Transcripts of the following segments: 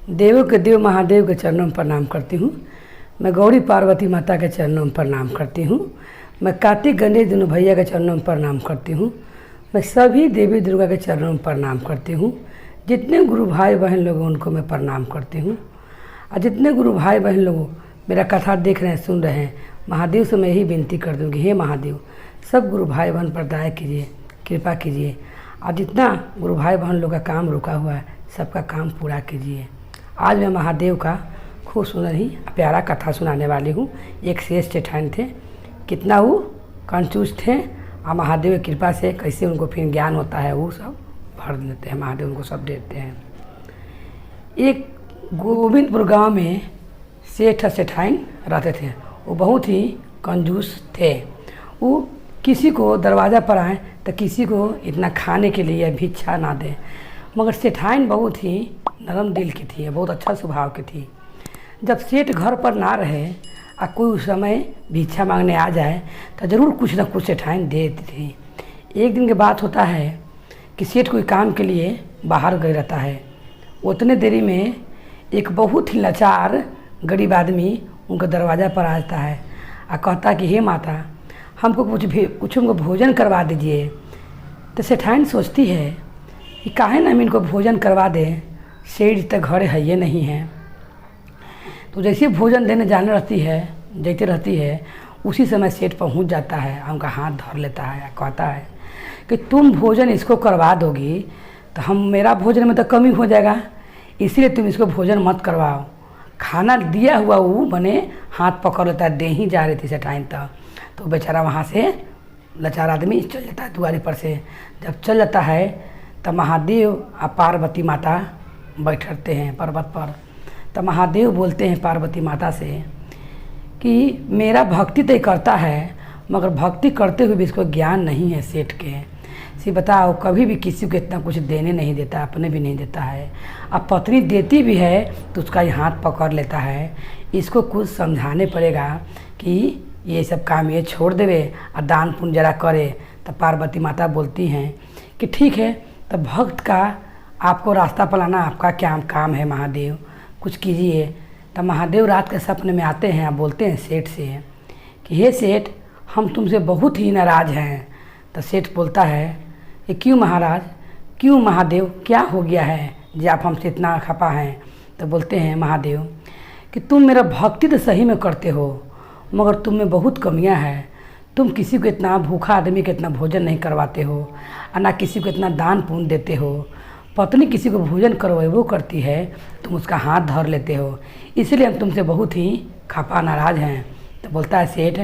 देवों के देव महादेव के चरणों में प्रणाम करती हूँ। मैं गौरी पार्वती माता के चरणों में प्रणाम करती हूँ। मैं कार्तिक गणेश दोनों भैया के चरणों में प्रणाम करती हूँ। मैं सभी देवी दुर्गा के चरणों में प्रणाम करती हूँ। जितने गुरु भाई बहन लोग हैं उनको मैं प्रणाम करती हूँ। और जितने गुरु भाई बहन लोग मेरा कथा देख रहे हैं, सुन रहे हैं, महादेव से मैं यही विनती कर दूँगी, हे महादेव सब गुरु भाई बहन पर दया कीजिए, कृपा कीजिए। और जितना गुरु भाई बहन लोग का काम रुका हुआ है सबका काम पूरा कीजिए। आज मैं महादेव का खूब सुंदर ही प्यारा कथा सुनाने वाली हूँ। एक शेष सेठान थे, कितना वो कंजूस थे, और महादेव की कृपा से कैसे उनको फिर ज्ञान होता है वो सब भर देते हैं, महादेव उनको सब देते हैं। एक गोविंदपुर गांव में सेठ सेठाइन रहते थे। वो बहुत ही कंजूस थे। वो किसी को दरवाज़ा पर आए तो किसी को इतना खाने के लिए भिक्षा ना दे, मगर सेठाइन बहुत ही नरम दिल की थी, बहुत अच्छा स्वभाव की थी। जब सेठ घर पर ना रहे और कोई उस समय भिक्षा मांगने आ जाए तो ज़रूर कुछ ना कुछ सेठाइन दे देती थी। एक दिन की बात होता है कि सेठ कोई काम के लिए बाहर गए रहता है। उतने देरी में एक बहुत ही लाचार गरीब आदमी उनके दरवाज़ा पर आ जाता है और कहता कि हे माता हमको कुछ हमको भोजन करवा दीजिए। तो सेठाइन सोचती है कि काहे ना हम इनको भोजन करवा दें, सेठ तक घर है ये नहीं है। तो जैसे भोजन देने जाने रहती है उसी समय सेठ पहुंच जाता है, उनका हाथ धर लेता है, कहता है कि तुम भोजन इसको करवा दोगी तो मेरा भोजन में तो कमी हो जाएगा, इसलिए तुम इसको भोजन मत करवाओ। खाना दिया हुआ वो बने हाथ पकड़ लेता है, दे ही जा रही थी सेठाइन तो बेचारा वहाँ से लाचार आदमी चल जाता है दुआरी पर से। जब चल जाता है तब महादेव और पार्वती माता बैठते हैं पर्वत पर। तब महादेव बोलते हैं पार्वती माता से कि मेरा भक्ति तो करता है मगर भक्ति करते हुए भी इसको ज्ञान नहीं है सेठ के। बताओ कभी भी किसी को इतना कुछ देने नहीं देता, अपने भी नहीं देता है। अब पत्नी देती भी है तो उसका ही हाथ पकड़ लेता है। इसको कुछ समझाने पड़ेगा कि ये सब काम ये छोड़ देवे और दान पुण्य जरा करे। तब पार्वती माता बोलती हैं कि ठीक है, तब भक्त का आपको रास्ता पलाना आपका क्या काम है, महादेव कुछ कीजिए। तब महादेव रात के सपने में आते हैं और बोलते हैं सेठ से कि हे सेठ हम तुमसे बहुत ही नाराज़ हैं। तो सेठ बोलता है कि क्यों महाराज, क्यों महादेव, क्या हो गया है जो आप हमसे इतना खपा हैं। तो बोलते हैं महादेव कि तुम मेरा भक्ति तो सही में करते हो मगर तुम में बहुत कमियां हैं। तुम किसी को इतना भूखा आदमी को इतना भोजन नहीं करवाते हो और ना किसी को इतना दान पुण्य देते हो। पत्नी किसी को भोजन करवाबो करती है तुम उसका हाथ धर लेते हो, इसलिए हम तुमसे बहुत ही खपा नाराज़ हैं। तो बोलता है सेठ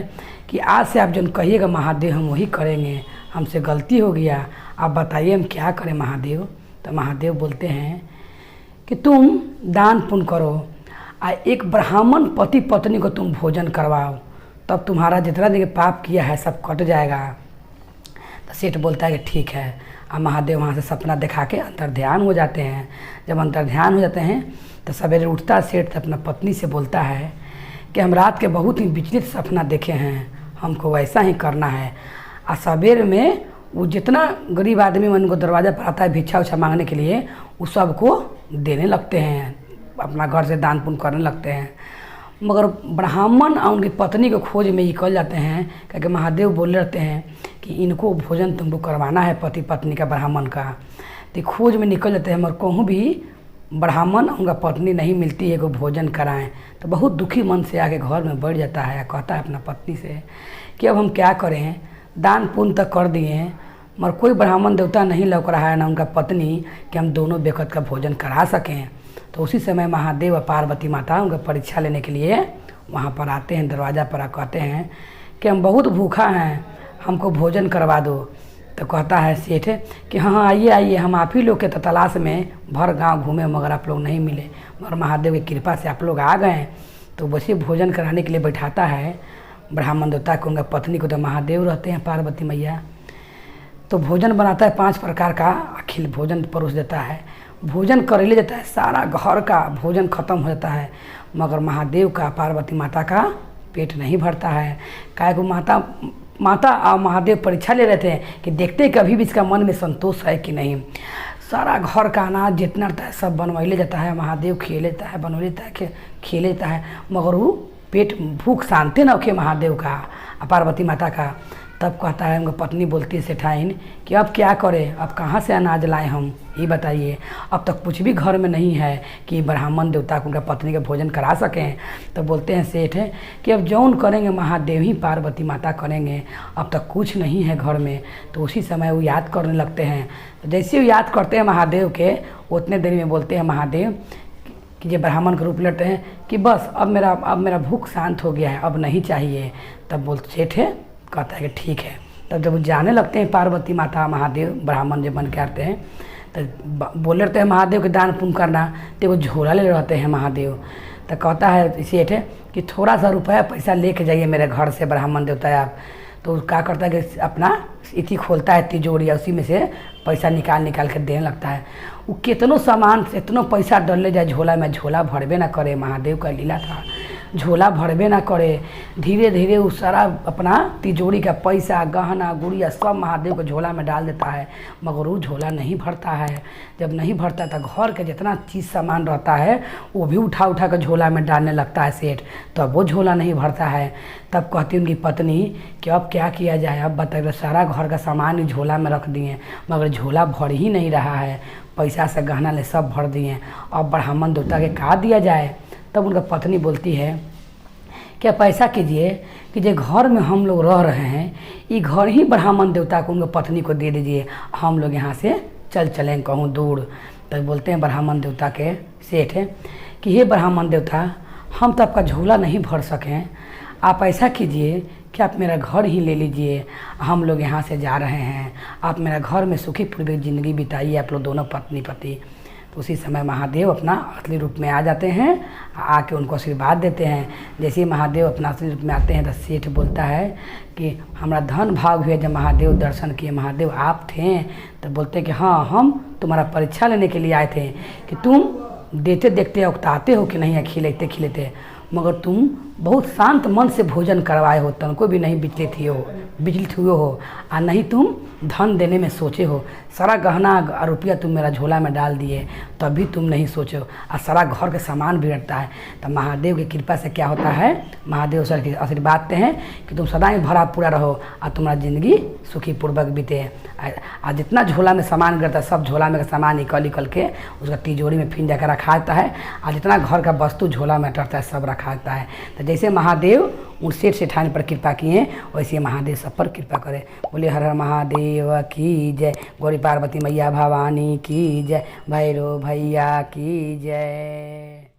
कि आज से आप जो कहिएगा महादेव हम वही करेंगे, हमसे गलती हो गया, आप बताइए हम क्या करें महादेव। तो महादेव बोलते हैं कि तुम दान पुण्य करो और एक ब्राह्मण पति पत्नी को तुम भोजन करवाओ, तब तुम्हारा जितना दिन पाप किया है सब कट जाएगा। तो सेठ बोलता है कि ठीक है। और महादेव वहाँ से सपना दिखा के अंतर ध्यान हो जाते हैं। जब अंतर ध्यान हो जाते हैं तो सवेरे उठता सेठ अपना पत्नी से बोलता है कि हम रात के बहुत ही विचलित सपना देखे हैं, हमको वैसा ही करना है। और सवेरे में वो जितना गरीब आदमी उनको दरवाज़ा पर आता है भिक्षा उच्छा मांगने के लिए, उस सबको देने लगते हैं, अपना घर से दान पुण्य करने लगते हैं। मगर ब्राह्मण और उनकी पत्नी को खोज में निकल जाते हैं, क्योंकि महादेव बोले रहते हैं कि इनको भोजन तुमको करवाना है, पति पत्नी का ब्राह्मण का। तो खोज में निकल जाते हैं मगर कहूँ भी ब्राह्मण उनका पत्नी नहीं मिलती है को भोजन कराएं। तो बहुत दुखी मन से आके घर में बैठ जाता है, कहता है अपना पत्नी से कि अब हम क्या करें, दान पुण्य तक कर दिए मगर कोई ब्राह्मण देवता नहीं लौक रहा है ना उनका पत्नी कि हम दोनों बेकत का भोजन करा सकें। तो उसी समय महादेव और पार्वती माता उनका परीक्षा लेने के लिए वहाँ पर आते हैं, दरवाज़ा पर कहते हैं कि हम बहुत भूखा हैं, हमको भोजन करवा दो। तो कहता है सेठ कि हाँ आइए आइए, हम आप ही लोग के तलाश में भर गांव घूमे मगर आप लोग नहीं मिले, मगर महादेव की कृपा से आप लोग आ गए। तो वैसे भोजन कराने के लिए बैठाता है ब्राह्मण देवता को, उनका पत्नी को। तो महादेव रहते हैं पार्वती मैया। तो भोजन बनाता है 5 प्रकार का, अखिल भोजन परोस देता है, भोजन कर ले जाता है, सारा घर का भोजन खत्म हो जाता है मगर महादेव का पार्वती माता का पेट नहीं भरता है। काहे को माता और महादेव परीक्षा ले रहे थे कि देखते कि अभी भी इसका मन में संतोष है कि नहीं। सारा घर का अनाज जितना रहता है सब बनवाइले जाता है, महादेव खिए लेता है, बनवा लेता है, खिए लेता है, मगर वो पेट भूख शांति ना होके महादेव का, पार्वती माता का। तब कहता है, उनकी पत्नी बोलती है सेठाइन कि अब क्या करें, अब कहाँ से अनाज लाएं हम, ये बताइए। अब तक कुछ भी घर में नहीं है कि ब्राह्मण देवता को उनका पत्नी का भोजन करा सकें। तो बोलते हैं सेठ है कि अब जौन करेंगे महादेव ही पार्वती माता करेंगे, अब तक कुछ नहीं है घर में। तो उसी समय वो याद करने लगते हैं। तो जैसे वो याद करते हैं महादेव के, उतने देर में बोलते हैं महादेव कि ये ब्राह्मण का रूप लेते हैं कि बस अब मेरा भूख शांत हो गया है, अब नहीं चाहिए। तब बोलते सेठ है कहता है कि ठीक है। तब जब वो जाने लगते हैं पार्वती माता महादेव ब्राह्मण जब बन के आते हैं, तो बोले रहते हैं महादेव के दान पुण्य करना, तो वो झोला ले रहते हैं महादेव। तो कहता है सेठ है कि थोड़ा सा रुपया पैसा लेके जाइए मेरे घर से ब्राह्मण देवता आप। तो क्या करता है कि अपना इति खोलता है तिजोरी, उसी में से पैसा निकाल के देने लगता है। वो कितनों सामान इतना पैसा डल ले जाए झोला में, झोला भरबे ना करे। महादेव का लीला था, झोला भरबे ना करे। धीरे धीरे वो सारा अपना तिजोरी का पैसा गहना गुड़िया सब महादेव के झोला में डाल देता है, मगर वो झोला नहीं भरता है। जब नहीं भरता तो घर के जितना चीज़ सामान रहता है वो भी उठा के झोला में डालने लगता है सेठ, तो अब वो झोला नहीं भरता है। तब कहती उनकी पत्नी कि अब क्या किया जाए, अब बताइए सारा घर का सामान ही झोला में रख दिए, मगर झोला भर ही नहीं रहा है, पैसा से गहना ले सब भर दिए, अब ब्राह्मण देवता के कहा दिया जाए। तब उनका पत्नी बोलती है कि आप ऐसा कीजिए कि जो घर में हम लोग रह रहे हैं ये घर ही ब्राह्मण देवता को उनके पत्नी को दे दीजिए, हम लोग यहाँ से चलें कहूँ दूर। तब बोलते हैं ब्राह्मण देवता के सेठ है कि हे ब्राह्मण देवता, हम तो आपका झोला नहीं भर सकें, आप ऐसा कीजिए कि आप मेरा घर ही ले लीजिए, हम लोग यहाँ से जा रहे हैं, आप मेरा घर में सुखी पूर्वक ज़िंदगी बिताइए आप लोग दोनों पत्नी पति। तो उसी समय महादेव अपना असली रूप में आ जाते हैं, आके उनको आशीर्वाद देते हैं। जैसे ही महादेव अपना असली रूप में आते हैं तो सेठ बोलता है कि हमारा धन भाग हुआ जब महादेव दर्शन किए, महादेव आप थे। तो बोलते हैं कि हाँ, हम तुम्हारा परीक्षा लेने के लिए आए थे कि तुम देते देखते उकताते हो कि नहीं खिलेते खिलेते, मगर तुम बहुत शांत मन से भोजन करवाए हो, तनको भी नहीं विचलित हुए हो, और नहीं तुम धन देने में सोचे हो। सारा गहना और रुपया तुम मेरा झोला में डाल दिए, तभी तुम नहीं सोचे हो, और सारा घर के सामान भी रहता है। तो महादेव की कृपा से क्या होता है, महादेव सर के आशीर्वाद देते हैं कि तुम सदा ही भरा पूरा रहो और तुम्हारा ज़िंदगी सुखी पूर्वक बीते। और जितना झोला में सामान गिरता है सब झोला में सामान निकल के उसका तिजोरी में फिर जाकर रखा जाता है, और जितना घर का वस्तु झोला में टरता है सब रखा जाता है। तो जैसे महादेव उन सेठ सेठानी पर कृपा किए, वैसे महादेव सब पर कृपा करे। बोले हर हर महादेव की जय, गौरी पार्वती मैया भवानी की जय, भैरव भैया की जय।